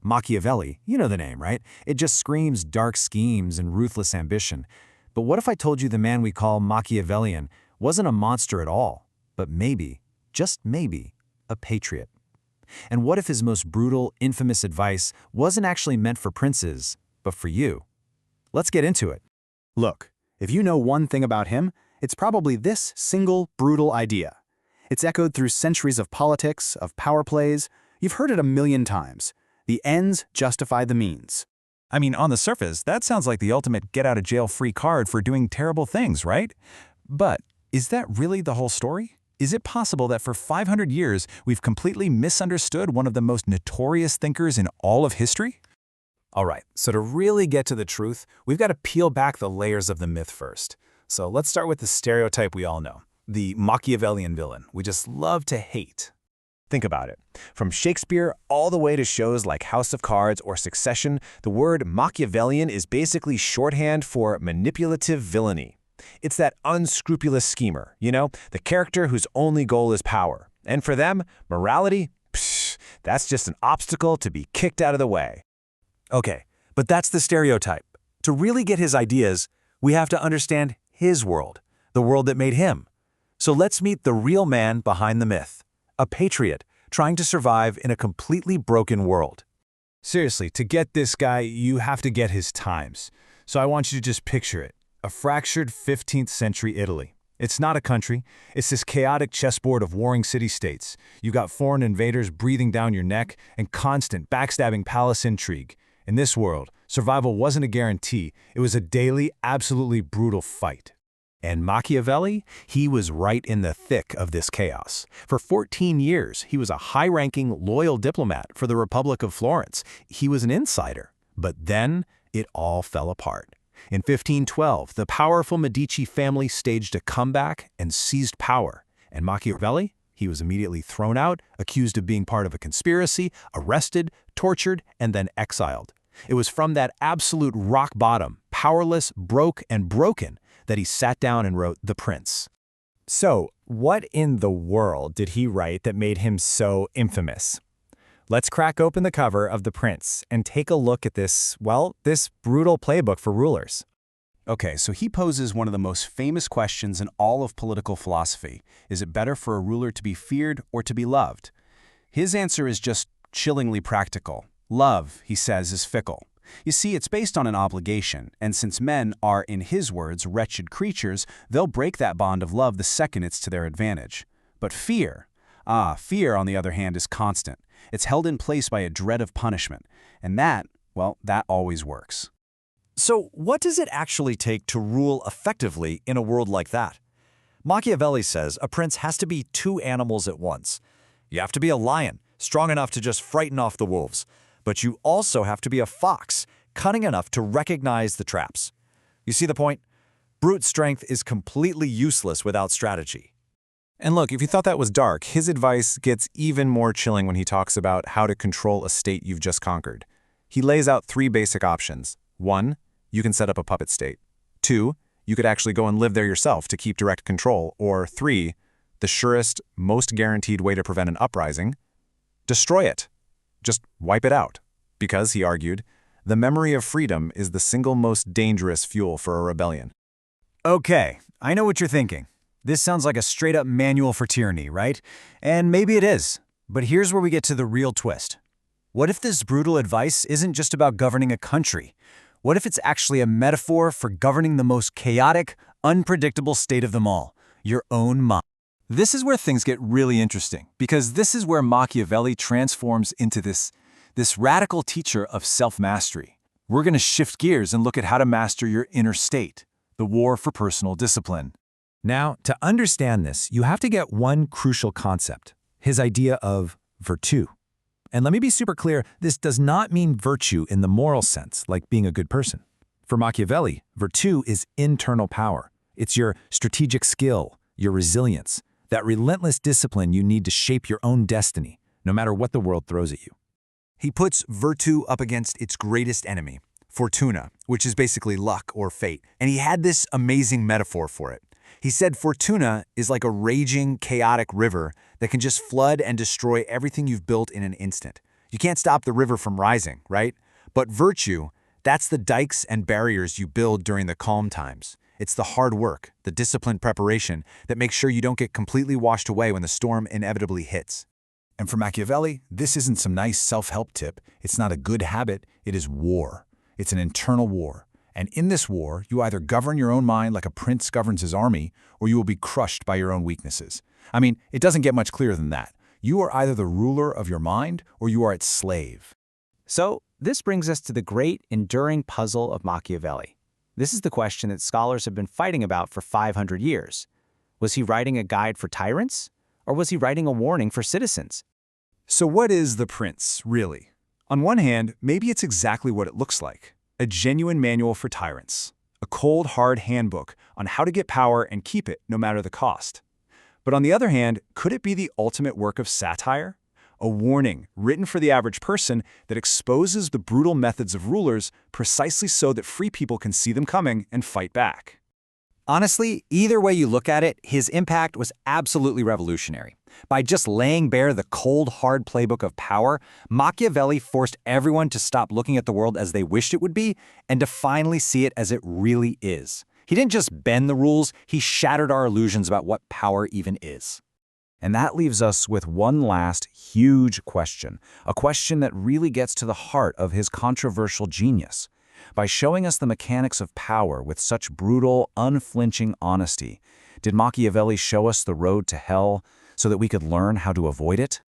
Machiavelli, you know the name, right? It just screams dark schemes and ruthless ambition. But what if I told you the man we call Machiavellian wasn't a monster at all, but maybe, just maybe, a patriot? And what if his most brutal, infamous advice wasn't actually meant for princes, but for you? Let's get into it. Look, if you know one thing about him, it's probably this single, brutal idea. It's echoed through centuries of politics, of power plays. You've heard it a million times. The ends justify the means. I mean, on the surface, that sounds like the ultimate get-out-of-jail-free card for doing terrible things, right? But is that really the whole story? Is it possible that for 500 years, we've completely misunderstood one of the most notorious thinkers in all of history? All right, so to really get to the truth, we've got to peel back the layers of the myth first. So let's start with the stereotype we all know, the Machiavellian villain we just love to hate. Think about it. From Shakespeare all the way to shows like House of Cards or Succession, the word Machiavellian is basically shorthand for manipulative villainy. It's that unscrupulous schemer, the character whose only goal is power. And for them, morality, that's just an obstacle to be kicked out of the way. Okay, but that's the stereotype. To really get his ideas, we have to understand his world, the world that made him. So let's meet the real man behind the myth, a patriot trying to survive in a completely broken world. Seriously, to get this guy, you have to get his times. So I want you to just picture it, a fractured 15th century Italy. It's not a country, it's this chaotic chessboard of warring city-states. You got foreign invaders breathing down your neck and constant backstabbing palace intrigue. In this world, survival wasn't a guarantee, it was a daily, absolutely brutal fight. And Machiavelli, he was right in the thick of this chaos. For 14 years, he was a high-ranking, loyal diplomat for the Republic of Florence. He was an insider. But then, it all fell apart. In 1512, the powerful Medici family staged a comeback and seized power. And Machiavelli, he was immediately thrown out, accused of being part of a conspiracy, arrested, tortured, and then exiled. It was from that absolute rock bottom, powerless, broke, and broken, that he sat down and wrote The Prince. So, what in the world did he write that made him so infamous? Let's crack open the cover of The Prince and take a look at this brutal playbook for rulers. Okay, so he poses one of the most famous questions in all of political philosophy. Is it better for a ruler to be feared or to be loved? His answer is just chillingly practical. Love, he says, is fickle. You see, it's based on an obligation, and since men are, in his words, wretched creatures, they'll break that bond of love the second it's to their advantage. But fear, fear, on the other hand, is constant. It's held in place by a dread of punishment, and that always works. So what does it actually take to rule effectively in a world like that? Machiavelli says a prince has to be two animals at once. You have to be a lion, strong enough to just frighten off the wolves. But you also have to be a fox, cunning enough to recognize the traps. You see the point? Brute strength is completely useless without strategy. And look, if you thought that was dark, his advice gets even more chilling when he talks about how to control a state you've just conquered. He lays out three basic options. 1, you can set up a puppet state. 2, you could actually go and live there yourself to keep direct control. Or 3, the surest, most guaranteed way to prevent an uprising, destroy it. Just wipe it out. Because, he argued, the memory of freedom is the single most dangerous fuel for a rebellion. Okay, I know what you're thinking. This sounds like a straight-up manual for tyranny, right? And maybe it is. But here's where we get to the real twist. What if this brutal advice isn't just about governing a country? What if it's actually a metaphor for governing the most chaotic, unpredictable state of them all, your own mind? This is where things get really interesting, because this is where Machiavelli transforms into this radical teacher of self-mastery. We're going to shift gears and look at how to master your inner state, the war for personal discipline. Now, to understand this, you have to get one crucial concept, his idea of virtù. And let me be super clear, this does not mean virtue in the moral sense, like being a good person. For Machiavelli, virtù is internal power. It's your strategic skill, your resilience, that relentless discipline you need to shape your own destiny, no matter what the world throws at you. He puts virtù up against its greatest enemy, Fortuna, which is basically luck or fate. And he had this amazing metaphor for it. He said Fortuna is like a raging, chaotic river that can just flood and destroy everything you've built in an instant. You can't stop the river from rising, right? But virtue, that's the dikes and barriers you build during the calm times. It's the hard work, the disciplined preparation that makes sure you don't get completely washed away when the storm inevitably hits. And for Machiavelli, this isn't some nice self-help tip. It's not a good habit, it is war. It's an internal war. And in this war, you either govern your own mind like a prince governs his army, or you will be crushed by your own weaknesses. I mean, it doesn't get much clearer than that. You are either the ruler of your mind, or you are its slave. So, this brings us to the great, enduring puzzle of Machiavelli. This is the question that scholars have been fighting about for 500 years. Was he writing a guide for tyrants, or was he writing a warning for citizens? So what is the prince, really? On one hand, maybe it's exactly what it looks like. A genuine manual for tyrants. A cold, hard handbook on how to get power and keep it no matter the cost. But on the other hand, could it be the ultimate work of satire? A warning written for the average person that exposes the brutal methods of rulers precisely so that free people can see them coming and fight back. Honestly, either way you look at it, his impact was absolutely revolutionary. By just laying bare the cold, hard playbook of power, Machiavelli forced everyone to stop looking at the world as they wished it would be and to finally see it as it really is. He didn't just bend the rules, he shattered our illusions about what power even is. And that leaves us with one last huge question, a question that really gets to the heart of his controversial genius. By showing us the mechanics of power with such brutal, unflinching honesty, did Machiavelli show us the road to hell so that we could learn how to avoid it?